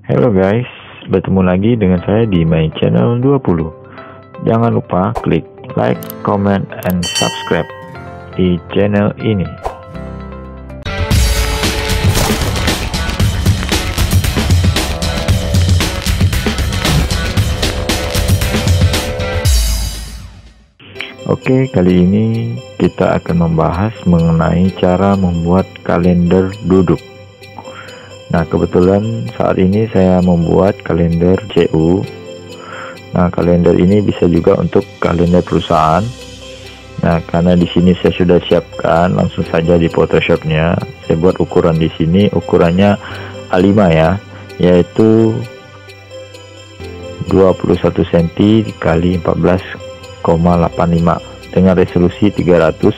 Halo guys, bertemu lagi dengan saya di My Channel 20. Jangan lupa klik like, comment, and subscribe di channel ini. Oke, kali ini kita akan membahas mengenai cara membuat kalender duduk. Nah, kebetulan saat ini saya membuat kalender CU. Nah, kalender ini bisa juga untuk kalender perusahaan. Nah, karena di sini saya sudah siapkan, langsung saja di Photoshopnya saya buat ukuran di sini. Ukurannya A5 ya, yaitu 21 cm dikali 14,85 dengan resolusi 300.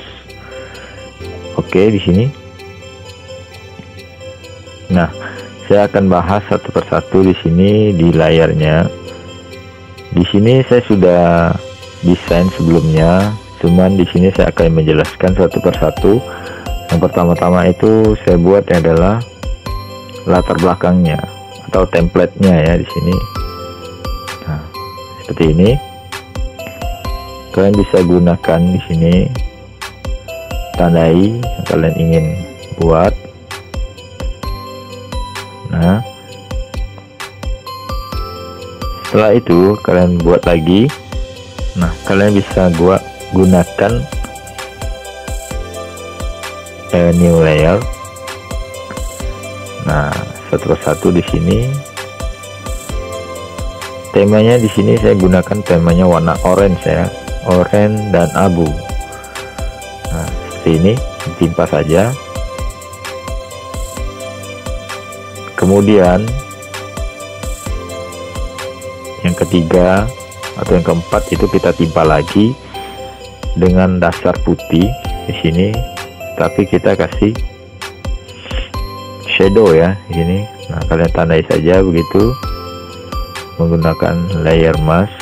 Oke, di sini. Nah, saya akan bahas satu persatu di sini di layarnya. Di sini saya sudah desain sebelumnya, cuman di sini saya akan menjelaskan satu persatu. Yang pertama-tama itu saya buat adalah latar belakangnya atau template-nya ya di sini. Nah, seperti ini. Kalian bisa gunakan di sini, tandai yang kalian ingin buat. Nah, setelah itu kalian buat lagi. Nah, kalian bisa gunakan new layer. Nah, satu persatu di sini. Temanya di sini saya gunakan temanya warna orange ya, orange dan abu. Nah, seperti ini, timpa saja. Kemudian yang ketiga atau yang keempat itu kita timpa lagi dengan dasar putih di sini, tapi kita kasih shadow ya di sini. Nah, kalian tandai saja begitu menggunakan layer mask,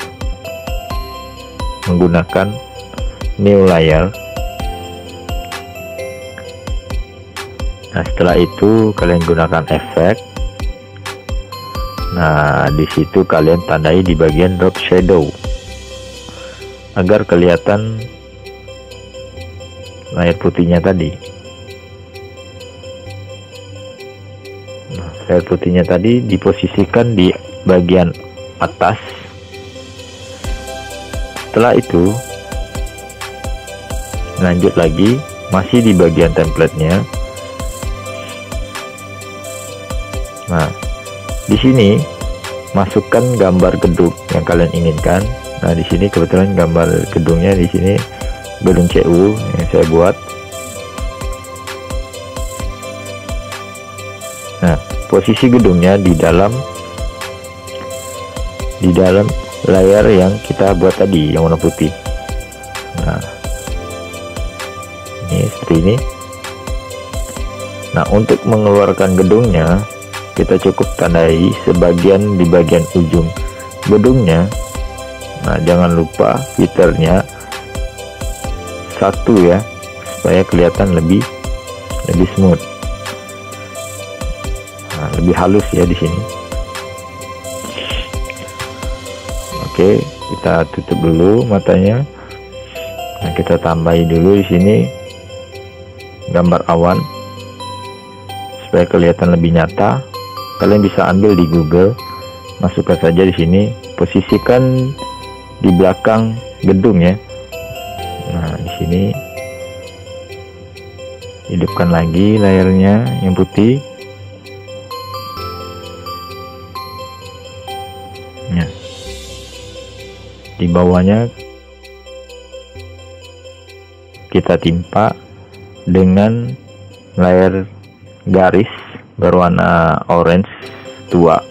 menggunakan new layer. Nah, setelah itu kalian gunakan efek. Nah, di situ kalian tandai di bagian drop shadow agar kelihatan layer putihnya tadi. Nah, layer putihnya tadi diposisikan di bagian atas. Setelah itu lanjut lagi, masih di bagian template-nya. Nah, di sini masukkan gambar gedung yang kalian inginkan. Nah, di sini kebetulan gambar gedungnya di sini gedung CU yang saya buat. Nah, posisi gedungnya di dalam layar yang kita buat tadi yang warna putih. Nah, ini seperti ini. Nah, untuk mengeluarkan gedungnya kita cukup tandai sebagian di bagian ujung gedungnya. Nah, jangan lupa filternya 1 ya, supaya kelihatan lebih smooth. Nah, lebih halus ya di sini. Oke, kita tutup dulu matanya. Nah, kita tambahin dulu di sini gambar awan supaya kelihatan lebih nyata. Kalian bisa ambil di Google, masukkan saja di sini, posisikan di belakang gedung ya. Nah, di sini hidupkan lagi layarnya yang putih. Nah, di bawahnya kita timpa dengan layar garis berwarna orange tua.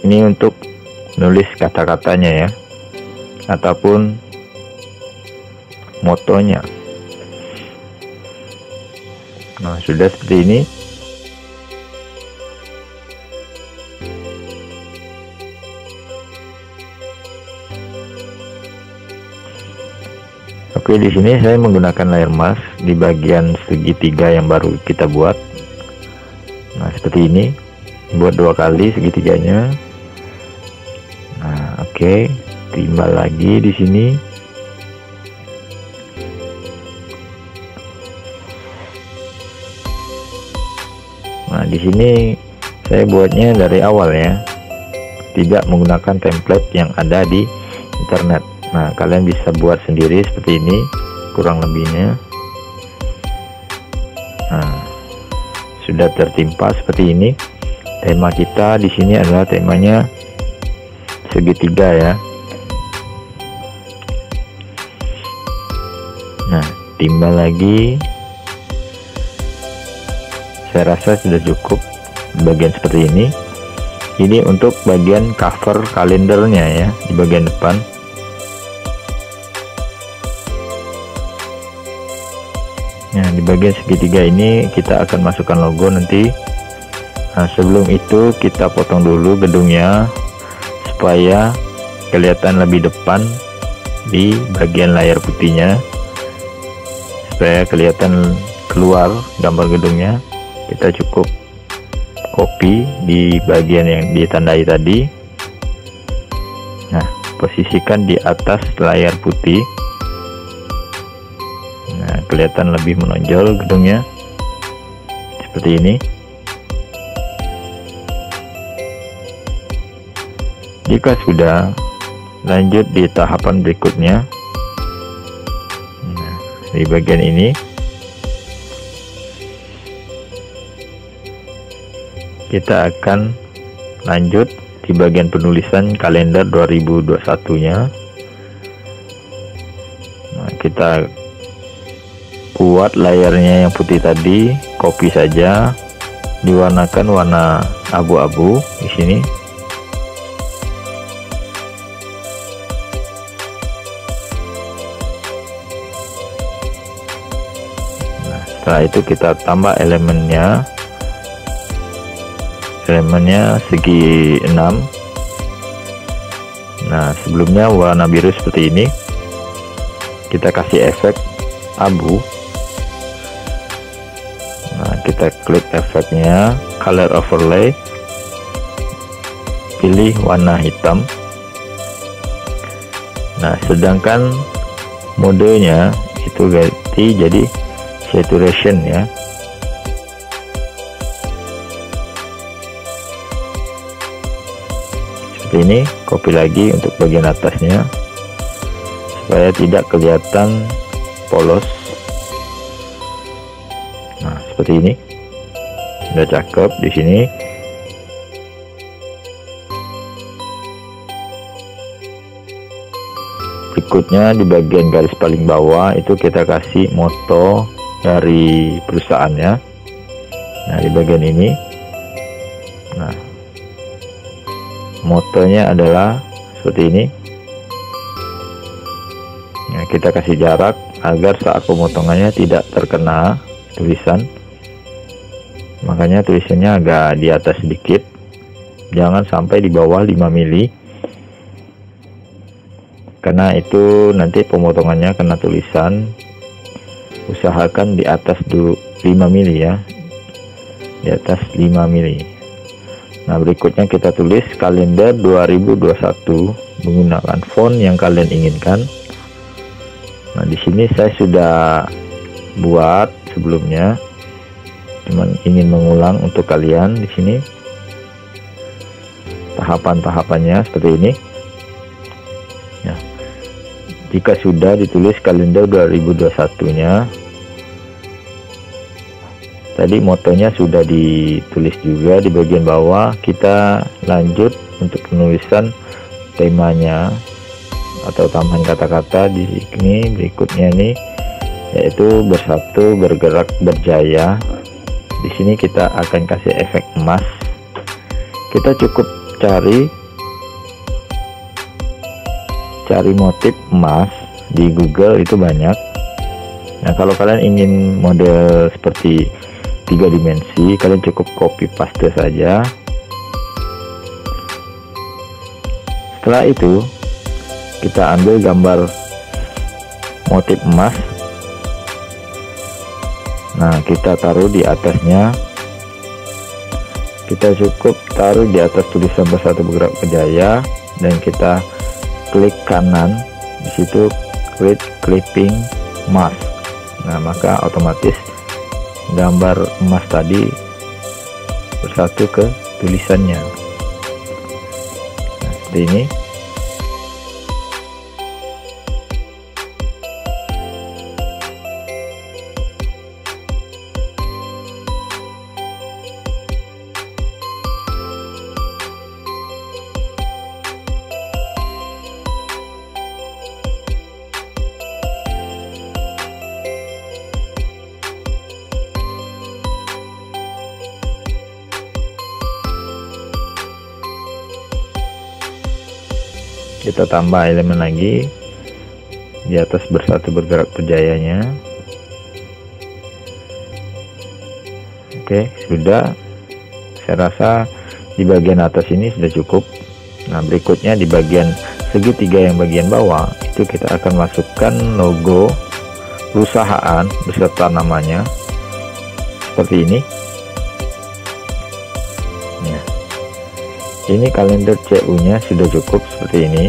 Ini untuk nulis kata-katanya ya, ataupun motonya. Nah, sudah seperti ini. Oke, di sini saya menggunakan layer mask di bagian segitiga yang baru kita buat. Nah, seperti ini, buat 2 kali segitiganya. Nah, oke, timbal lagi di sini. Nah, di sini saya buatnya dari awal ya, tidak menggunakan template yang ada di internet. Nah, kalian bisa buat sendiri seperti ini kurang lebihnya. Nah, sudah tertimpa seperti ini. Tema kita di sini adalah temanya segitiga ya. Nah, timbal lagi. Saya rasa sudah cukup bagian seperti ini. Ini untuk bagian cover kalendernya ya, di bagian depan. Nah, di bagian segitiga ini kita akan masukkan logo nanti. Nah, sebelum itu kita potong dulu gedungnya supaya kelihatan lebih depan di bagian layar putihnya, supaya kelihatan keluar gambar gedungnya. Kita cukup copy di bagian yang ditandai tadi. Nah, posisikan di atas layar putih. Nah, kelihatan lebih menonjol gedungnya seperti ini. Jika sudah, lanjut di tahapan berikutnya. Nah, di bagian ini kita akan lanjut di bagian penulisan kalender 2021-nya. Nah, kita buat layarnya yang putih tadi, copy saja, diwarnakan warna abu-abu di sini. Nah, setelah itu kita tambah elemennya segi 6. Nah, sebelumnya warna biru seperti ini, kita kasih efek abu. Nah, kita klik efeknya, color overlay, pilih warna hitam. Nah, sedangkan modenya itu ganti jadi saturation ya. Ini copy lagi untuk bagian atasnya supaya tidak kelihatan polos. Nah, seperti ini udah cakep di sini. Berikutnya di bagian garis paling bawah itu kita kasih moto dari perusahaannya. Nah, di bagian ini, nah, motonya adalah seperti ini. Nah, kita kasih jarak agar saat pemotongannya tidak terkena tulisan. Makanya tulisannya agak di atas sedikit, jangan sampai di bawah 5 mili, karena itu nanti pemotongannya kena tulisan. Usahakan di atas 5 mili ya, di atas 5 mili. Nah, berikutnya kita tulis kalender 2021 menggunakan font yang kalian inginkan. Nah, di sini saya sudah buat sebelumnya, cuman ingin mengulang untuk kalian di sini. Tahapan-tahapannya seperti ini. Ya. Jika sudah ditulis kalender 2021-nya, tadi motonya sudah ditulis juga di bagian bawah. Kita lanjut untuk penulisan temanya atau tambahan kata-kata di sini berikutnya nih, yaitu bersatu, bergerak, berjaya. Di sini kita akan kasih efek emas. Kita cukup cari motif emas di Google, itu banyak. Nah, kalau kalian ingin model seperti 3 dimensi, kalian cukup copy paste saja. Setelah itu kita ambil gambar motif emas. Nah, kita taruh di atasnya. kita cukup taruh di atas tulisan Bersatu Bergerak Berjaya dan kita klik kanan, di situ klik clipping mask. Nah, maka otomatis gambar emas tadi bersatu ke tulisannya. Nah, seperti ini. Kita tambah elemen lagi di atas Bersatu Bergerak Berjayanya. Oke, sudah. Saya rasa di bagian atas ini sudah cukup. Nah, berikutnya di bagian segitiga yang bagian bawah itu kita akan masukkan logo perusahaan beserta namanya seperti ini. Nah, ini kalender CU nya sudah cukup seperti ini.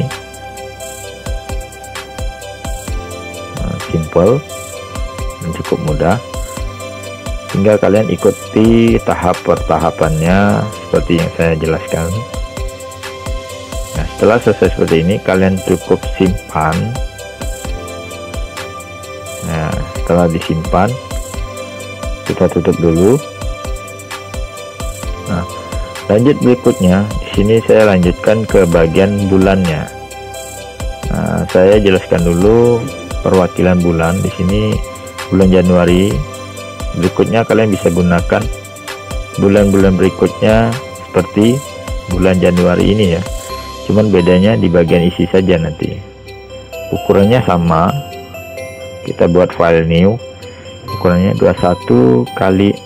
Nah, simple dan cukup mudah. Tinggal kalian ikuti tahap pertahapannya seperti yang saya jelaskan. Nah, setelah selesai seperti ini, kalian cukup simpan. Nah, setelah disimpan, kita tutup dulu. Nah, lanjut berikutnya, di sini saya lanjutkan ke bagian bulannya. Nah, saya jelaskan dulu perwakilan bulan. Di sini bulan Januari. Berikutnya kalian bisa gunakan bulan-bulan berikutnya seperti bulan Januari ini ya. Cuman bedanya di bagian isi saja nanti. Ukurannya sama. Kita buat file new. Ukurannya 21 kali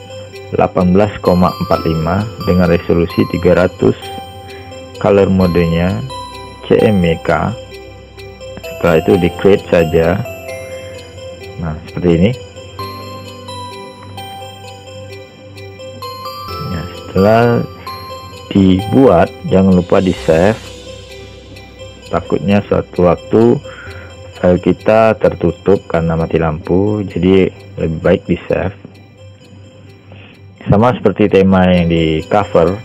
18,45 dengan resolusi 300, color modenya CMYK. Setelah itu di create saja. Nah, seperti ini. Nah, setelah dibuat, jangan lupa di save. Takutnya suatu waktu file kita tertutup karena mati lampu, jadi lebih baik di save. Sama seperti tema yang di cover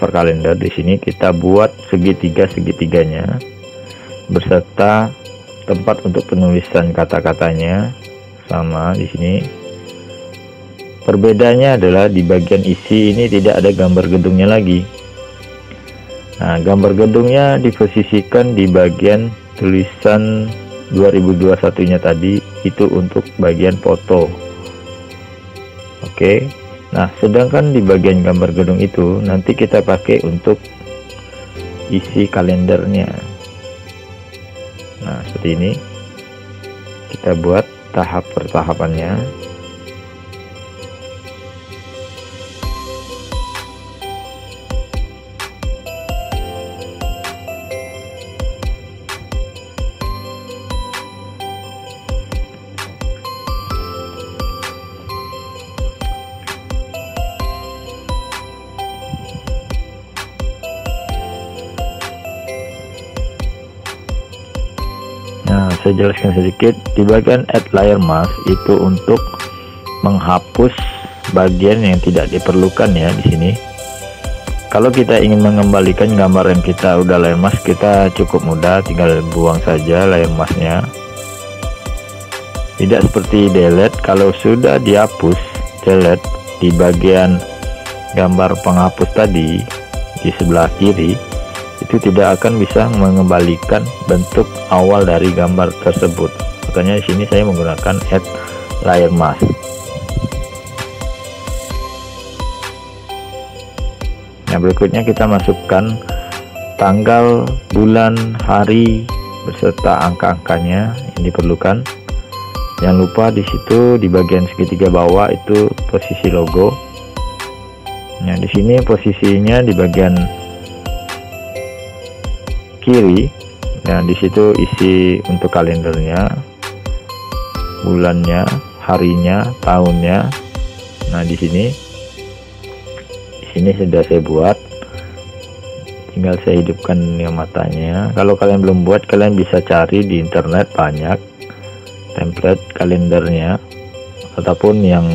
kalender. Di sini kita buat segitiga-segitiganya beserta tempat untuk penulisan kata-katanya. Sama di sini. Perbedaannya adalah di bagian isi ini tidak ada gambar gedungnya lagi. Nah, gambar gedungnya diposisikan di bagian tulisan 2021-nya tadi, itu untuk bagian foto. Oke. Nah, sedangkan di bagian gambar gedung itu nanti kita pakai untuk isi kalendernya. Nah, seperti ini. Kita buat tahap pertahapannya. Nah, saya jelaskan sedikit di bagian add layer mask itu untuk menghapus bagian yang tidak diperlukan ya di sini. Kalau kita ingin mengembalikan gambar yang kita udah layer mask, kita cukup mudah, tinggal buang saja layer masknya. Tidak seperti delete. Kalau sudah dihapus delete di bagian gambar penghapus tadi di sebelah kiri, itu tidak akan bisa mengembalikan bentuk awal dari gambar tersebut. Makanya di sini saya menggunakan add layer mask. Nah, berikutnya kita masukkan tanggal, bulan, hari beserta angka-angkanya yang diperlukan. Jangan lupa di situ di bagian segitiga bawah itu posisi logo. Nah, di sini posisinya di bagian kiri. Nah, di situ isi untuk kalendernya, bulannya, harinya, tahunnya. Nah, di sini sini sudah saya buat, tinggal saya hidupkan yang matanya. Kalau kalian belum buat, kalian bisa cari di internet, banyak template kalendernya, ataupun yang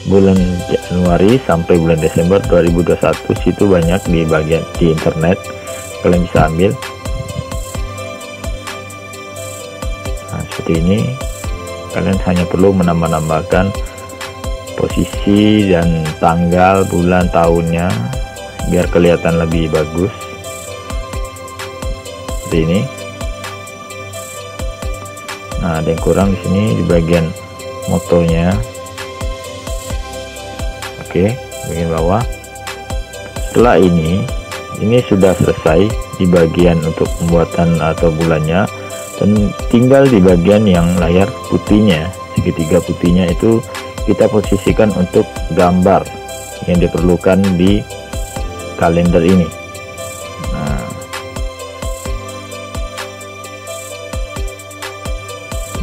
bulan Januari sampai bulan Desember 2021, situ banyak di bagian di internet, kalian bisa ambil. Nah, seperti ini. Kalian hanya perlu menambah-nambahkan posisi dan tanggal, bulan, tahunnya biar kelihatan lebih bagus. Seperti ini. Nah, ada yang kurang di sini di bagian motonya. Oke, bagian bawah. Setelah ini sudah selesai di bagian untuk pembuatan atau bulannya, dan tinggal di bagian yang layar putihnya, segitiga putihnya itu kita posisikan untuk gambar yang diperlukan di kalender ini. Nah,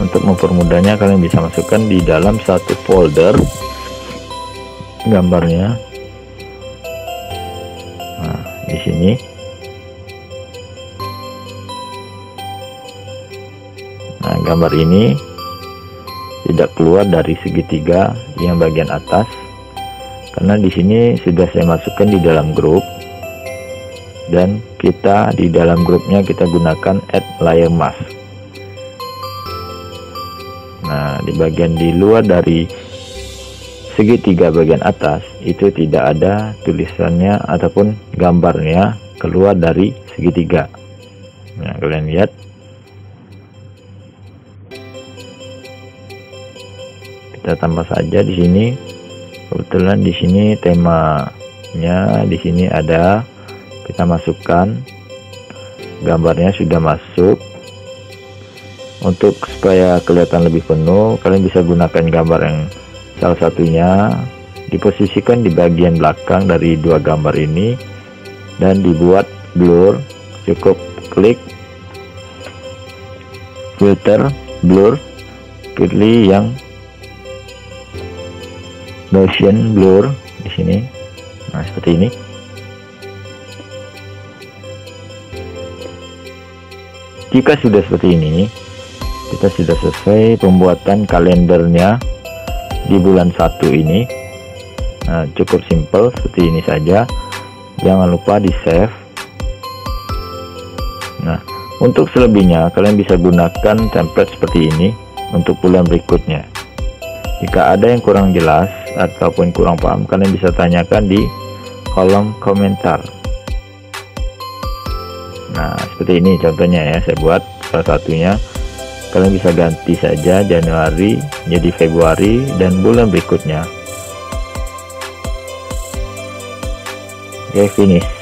untuk mempermudahnya, kalian bisa masukkan di dalam satu folder gambarnya. Nah, di sini. Nah, gambar ini tidak keluar dari segitiga yang bagian atas, karena di sini sudah saya masukkan di dalam grup, dan kita di dalam grupnya kita gunakan add layer mask. Nah, di bagian di luar dari segitiga bagian atas itu tidak ada tulisannya ataupun gambarnya keluar dari segitiga. Nah, kalian lihat. Kita tambah saja di sini. Kebetulan di sini temanya di sini ada, kita masukkan gambarnya sudah masuk. Untuk supaya kelihatan lebih penuh, kalian bisa gunakan gambar yang salah satunya diposisikan di bagian belakang dari dua gambar ini dan dibuat blur. Cukup klik filter blur, pilih yang motion blur di sini. Nah, seperti ini. Jika sudah seperti ini, kita sudah selesai pembuatan kalendernya di bulan 1 ini. Nah, cukup simple seperti ini saja. Jangan lupa di save. Nah, untuk selebihnya kalian bisa gunakan template seperti ini untuk bulan berikutnya. Jika ada yang kurang jelas ataupun kurang paham, kalian bisa tanyakan di kolom komentar. Nah, seperti ini contohnya ya, saya buat salah satunya. Kalian bisa ganti saja Januari jadi Februari dan bulan berikutnya. Oke, finish.